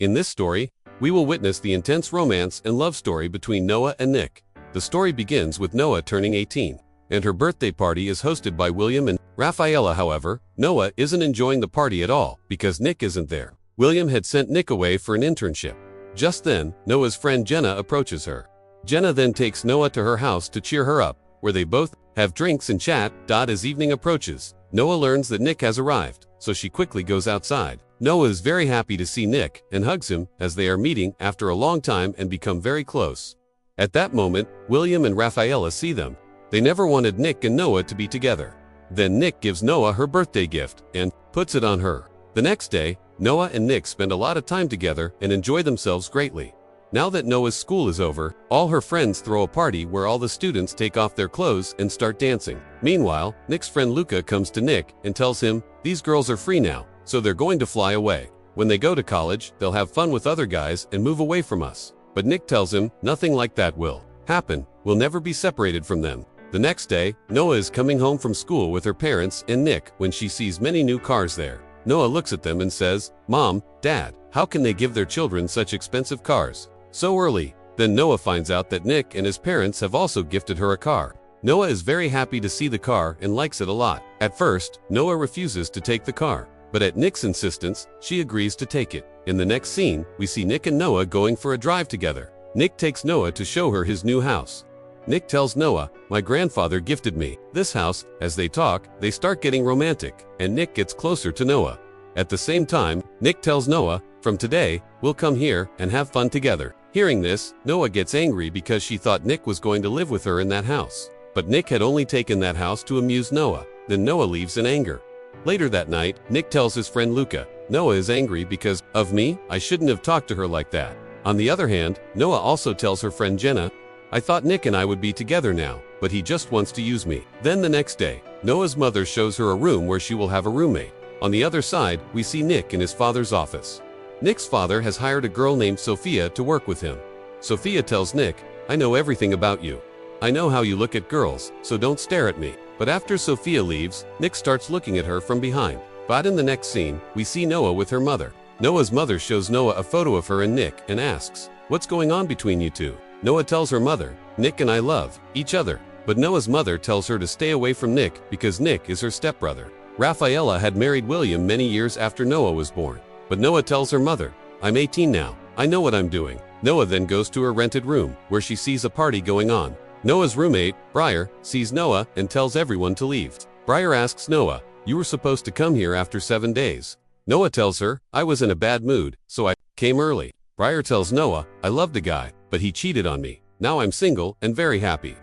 In this story, we will witness the intense romance and love story between Noah and Nick. The story begins with Noah turning 18, and her birthday party is hosted by William and Rafaela. However, Noah isn't enjoying the party at all because Nick isn't there. William had sent Nick away for an internship. Just then, Noah's friend Jenna approaches her. Jenna then takes Noah to her house to cheer her up, where they both have drinks and chat. As evening approaches, Noah learns that Nick has arrived, so she quickly goes outside. Noah is very happy to see Nick and hugs him as they are meeting after a long time and become very close. At that moment, William and Rafaela see them. They never wanted Nick and Noah to be together. Then Nick gives Noah her birthday gift and puts it on her. The next day, Noah and Nick spend a lot of time together and enjoy themselves greatly. Now that Noah's school is over, all her friends throw a party where all the students take off their clothes and start dancing. Meanwhile, Nick's friend Luca comes to Nick and tells him, "These girls are free now, so they're going to fly away. When they go to college, they'll have fun with other guys and move away from us." But Nick tells him, "Nothing like that will happen. We'll never be separated from them." The next day, Noah is coming home from school with her parents and Nick when she sees many new cars there. Noah looks at them and says, "Mom, Dad, how can they give their children such expensive cars so early?" Then Noah finds out that Nick and his parents have also gifted her a car. Noah is very happy to see the car and likes it a lot. At first, Noah refuses to take the car, but at Nick's insistence, she agrees to take it. In the next scene, we see Nick and Noah going for a drive together. Nick takes Noah to show her his new house. Nick tells Noah, "My grandfather gifted me this house." As they talk, they start getting romantic, and Nick gets closer to Noah. At the same time, Nick tells Noah, "From today, we'll come here and have fun together." Hearing this, Noah gets angry because she thought Nick was going to live with her in that house. But Nick had only taken that house to amuse Noah. Then Noah leaves in anger. Later that night, Nick tells his friend Luca, "Noah is angry because of me. I shouldn't have talked to her like that." On the other hand, Noah also tells her friend Jenna, "I thought Nick and I would be together now, but he just wants to use me." Then the next day, Noah's mother shows her a room where she will have a roommate. On the other side, we see Nick in his father's office. Nick's father has hired a girl named Sophia to work with him. Sophia tells Nick, "I know everything about you. I know how you look at girls, so don't stare at me." But after Sophia leaves, Nick starts looking at her from behind. But in the next scene, we see Noah with her mother. Noah's mother shows Noah a photo of her and Nick and asks, "What's going on between you two?" Noah tells her mother, "Nick and I love each other." But Noah's mother tells her to stay away from Nick because Nick is her stepbrother. Rafaela had married William many years after Noah was born. But Noah tells her mother, "I'm 18 now. I know what I'm doing." Noah then goes to her rented room, where she sees a party going on. Noah's roommate, Briar, sees Noah and tells everyone to leave. Briar asks Noah, "You were supposed to come here after 7 days." Noah tells her, "I was in a bad mood, so I came early." Briar tells Noah, "I loved the guy, but he cheated on me. Now I'm single and very happy."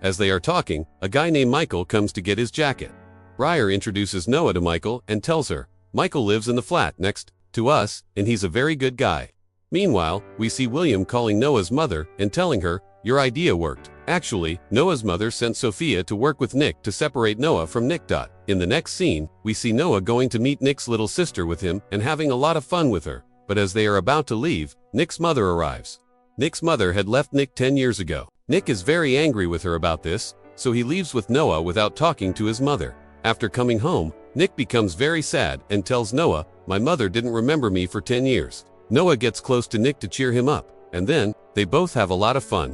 As they are talking, a guy named Michael comes to get his jacket. Briar introduces Noah to Michael and tells her, "Michael lives in the flat next to us, and he's a very good guy." Meanwhile, we see William calling Noah's mother and telling her, "Your idea worked." Actually, Noah's mother sent Sophia to work with Nick to separate Noah from Nick. In the next scene, we see Noah going to meet Nick's little sister with him and having a lot of fun with her. But as they are about to leave, Nick's mother arrives. Nick's mother had left Nick 10 years ago. Nick is very angry with her about this, so he leaves with Noah without talking to his mother. After coming home, Nick becomes very sad and tells Noah, "My mother didn't remember me for 10 years. Noah gets close to Nick to cheer him up, and then, they both have a lot of fun.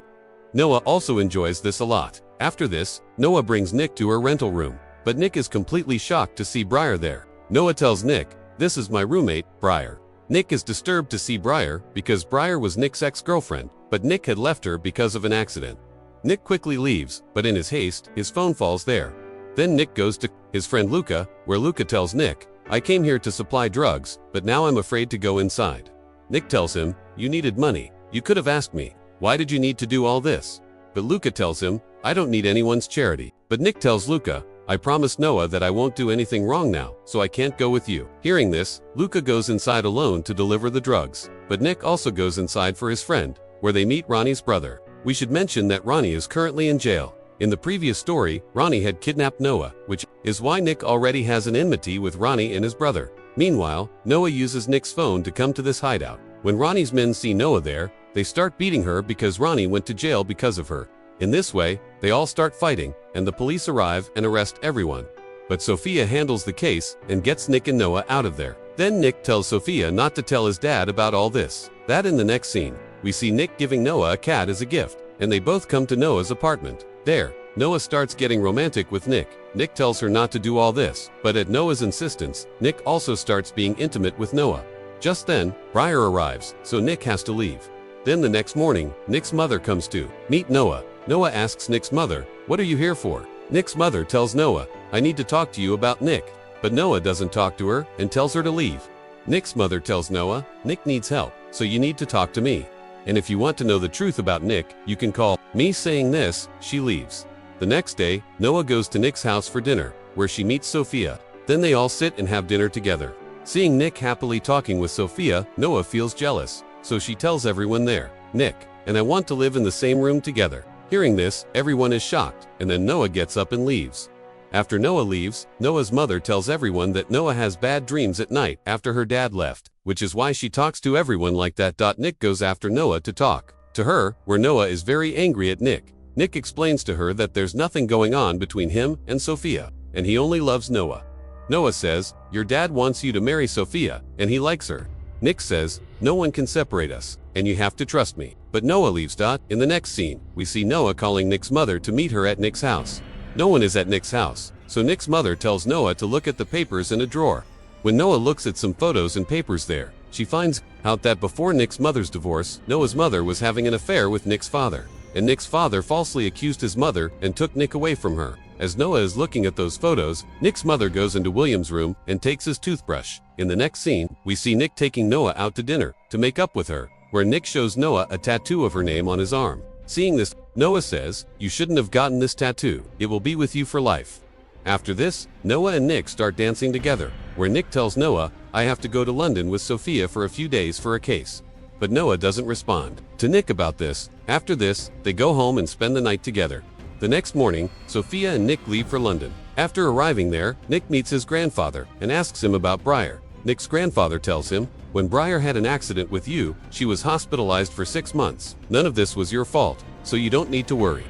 Noah also enjoys this a lot. After this, Noah brings Nick to her rental room, but Nick is completely shocked to see Briar there. Noah tells Nick, "This is my roommate, Briar." Nick is disturbed to see Briar because Briar was Nick's ex-girlfriend, but Nick had left her because of an accident. Nick quickly leaves, but in his haste, his phone falls there. Then Nick goes to his friend Luca, where Luca tells Nick, "I came here to supply drugs, but now I'm afraid to go inside." Nick tells him, "You needed money. You could have asked me. Why did you need to do all this?" But Luca tells him, "I don't need anyone's charity." But Nick tells Luca, "I promised Noah that I won't do anything wrong now, so I can't go with you." Hearing this, Luca goes inside alone to deliver the drugs. But Nick also goes inside for his friend, where they meet Ronnie's brother. We should mention that Ronnie is currently in jail. In the previous story, Ronnie had kidnapped Noah, which is why Nick already has an enmity with Ronnie and his brother. Meanwhile, Noah uses Nick's phone to come to this hideout. When Ronnie's men see Noah there, they start beating her because Ronnie went to jail because of her. In this way, they all start fighting, and the police arrive and arrest everyone. But Sophia handles the case and gets Nick and Noah out of there. Then Nick tells Sophia not to tell his dad about all this. That in the next scene, we see Nick giving Noah a cat as a gift, and they both come to Noah's apartment. There, Noah starts getting romantic with Nick. Nick tells her not to do all this, but at Noah's insistence, Nick also starts being intimate with Noah. Just then, Briar arrives, so Nick has to leave. Then the next morning, Nick's mother comes to meet Noah. Noah asks Nick's mother, "What are you here for?" Nick's mother tells Noah, "I need to talk to you about Nick." But Noah doesn't talk to her and tells her to leave. Nick's mother tells Noah, "Nick needs help, so you need to talk to me. And if you want to know the truth about Nick, you can call me." Saying this, she leaves. The next day, Noah goes to Nick's house for dinner, where she meets Sophia. Then they all sit and have dinner together. Seeing Nick happily talking with Sophia, Noah feels jealous, so she tells everyone there, "Nick and I want to live in the same room together." Hearing this, everyone is shocked, and then Noah gets up and leaves. After Noah leaves, Noah's mother tells everyone that Noah has bad dreams at night after her dad left, which is why she talks to everyone like that. Nick goes after Noah to talk to her, where Noah is very angry at Nick. Nick explains to her that there's nothing going on between him and Sophia, and he only loves Noah. Noah says, "Your dad wants you to marry Sophia, and he likes her." Nick says, "No one can separate us, and you have to trust me." But Noah leaves. In the next scene, we see Noah calling Nick's mother to meet her at Nick's house. No one is at Nick's house, so Nick's mother tells Noah to look at the papers in a drawer. When Noah looks at some photos and papers there, she finds out that before Nick's mother's divorce, Noah's mother was having an affair with Nick's father, and Nick's father falsely accused his mother and took Nick away from her. As Noah is looking at those photos, Nick's mother goes into William's room and takes his toothbrush. In the next scene, we see Nick taking Noah out to dinner to make up with her, where Nick shows Noah a tattoo of her name on his arm. Seeing this, Noah says, "You shouldn't have gotten this tattoo. It will be with you for life." After this, Noah and Nick start dancing together, where Nick tells Noah, "I have to go to London with Sophia for a few days for a case." But Noah doesn't respond to Nick about this. After this, they go home and spend the night together. The next morning, Sophia and Nick leave for London. After arriving there, Nick meets his grandfather and asks him about Briar. Nick's grandfather tells him, "When Briar had an accident with you, she was hospitalized for 6 months. None of this was your fault, so you don't need to worry."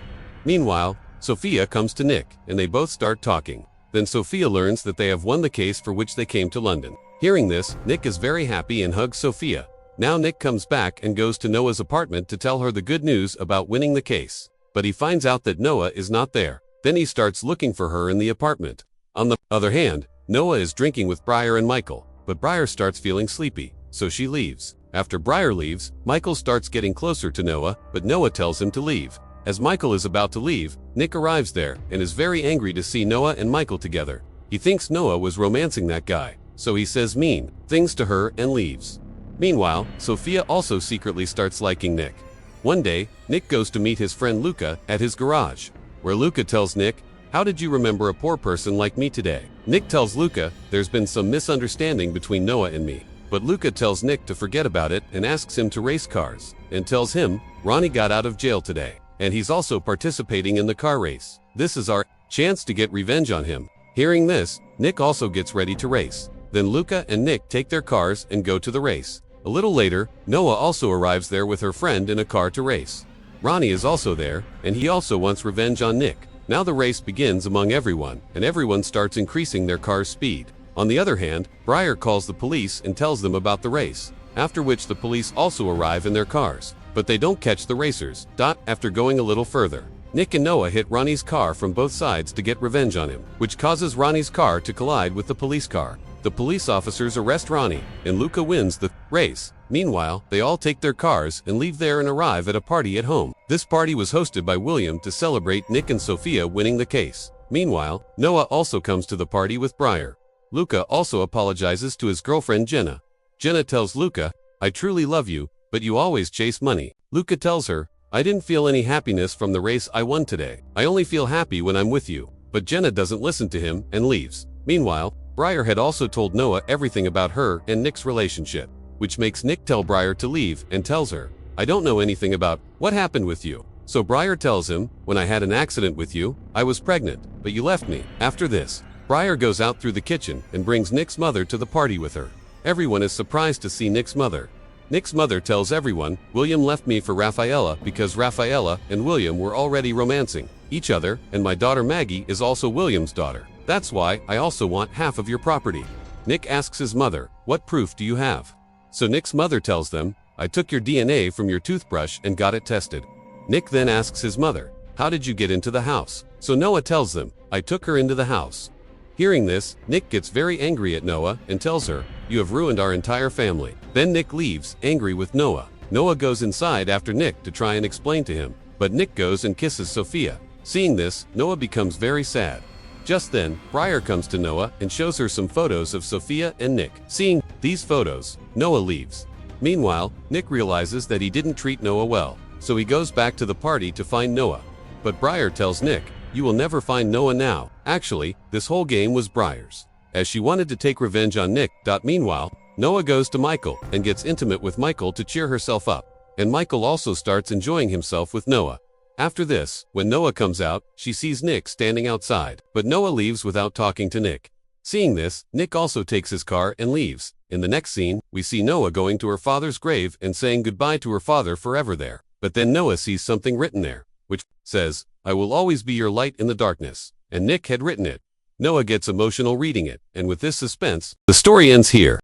Meanwhile, Sophia comes to Nick, and they both start talking. Then Sophia learns that they have won the case for which they came to London. Hearing this, Nick is very happy and hugs Sophia. Now Nick comes back and goes to Noah's apartment to tell her the good news about winning the case. But he finds out that Noah is not there. Then he starts looking for her in the apartment. On the other hand, Noah is drinking with Briar and Michael, but Briar starts feeling sleepy, so she leaves. After Briar leaves, Michael starts getting closer to Noah, but Noah tells him to leave. As Michael is about to leave, Nick arrives there and is very angry to see Noah and Michael together. He thinks Noah was romancing that guy, so he says mean things to her and leaves. Meanwhile, Sophia also secretly starts liking Nick. One day, Nick goes to meet his friend Luca at his garage, where Luca tells Nick, "How did you remember a poor person like me today?" Nick tells Luca there's been some misunderstanding between Noah and me. But Luca tells Nick to forget about it and asks him to race cars, and tells him Ronnie got out of jail today, and he's also participating in the car race. This is our chance to get revenge on him. Hearing this, Nick also gets ready to race. Then Luca and Nick take their cars and go to the race. A little later, Noah also arrives there with her friend in a car to race. Ronnie is also there, and he also wants revenge on Nick. Now the race begins among everyone, and everyone starts increasing their car's speed. On the other hand, Briar calls the police and tells them about the race, after which the police also arrive in their cars, but they don't catch the racers. After going a little further, Nick and Noah hit Ronnie's car from both sides to get revenge on him, which causes Ronnie's car to collide with the police car. The police officers arrest Ronnie, and Luca wins the race. Meanwhile, they all take their cars and leave there and arrive at a party at home. This party was hosted by William to celebrate Nick and Sophia winning the case. Meanwhile, Noah also comes to the party with Briar. Luca also apologizes to his girlfriend Jenna. Jenna tells Luca, "I truly love you, but you always chase money." Luca tells her, "I didn't feel any happiness from the race I won today. I only feel happy when I'm with you." But Jenna doesn't listen to him and leaves. Meanwhile, Briar had also told Noah everything about her and Nick's relationship, which makes Nick tell Briar to leave and tells her, "I don't know anything about what happened with you." So Briar tells him, "When I had an accident with you, I was pregnant, but you left me." After this, Briar goes out through the kitchen and brings Nick's mother to the party with her. Everyone is surprised to see Nick's mother. Nick's mother tells everyone, "William left me for Rafaela because Rafaela and William were already romancing each other, and my daughter Maggie is also William's daughter. That's why I also want half of your property." Nick asks his mother, What proof do you have? So Nick's mother tells them, I took your DNA from your toothbrush and got it tested. Nick then asks his mother, how did you get into the house? So Noah tells them, I took her into the house. Hearing this, Nick gets very angry at Noah and tells her, you have ruined our entire family. Then Nick leaves, angry with Noah. Noah goes inside after Nick to try and explain to him, but Nick goes and kisses Sophia. Seeing this, Noah becomes very sad. Just then, Briar comes to Noah and shows her some photos of Sophia and Nick. Seeing these photos, Noah leaves. Meanwhile, Nick realizes that he didn't treat Noah well, so he goes back to the party to find Noah. But Briar tells Nick, you will never find Noah now. Actually, this whole game was Briar's, as she wanted to take revenge on Nick. Meanwhile, Noah goes to Michael and gets intimate with Michael to cheer herself up, and Michael also starts enjoying himself with Noah. After this, when Noah comes out, she sees Nick standing outside, but Noah leaves without talking to Nick. Seeing this, Nick also takes his car and leaves. In the next scene, we see Noah going to her father's grave and saying goodbye to her father forever there. But then Noah sees something written there, which says, I will always be your light in the darkness. And Nick had written it. Noah gets emotional reading it, and with this suspense, the story ends here.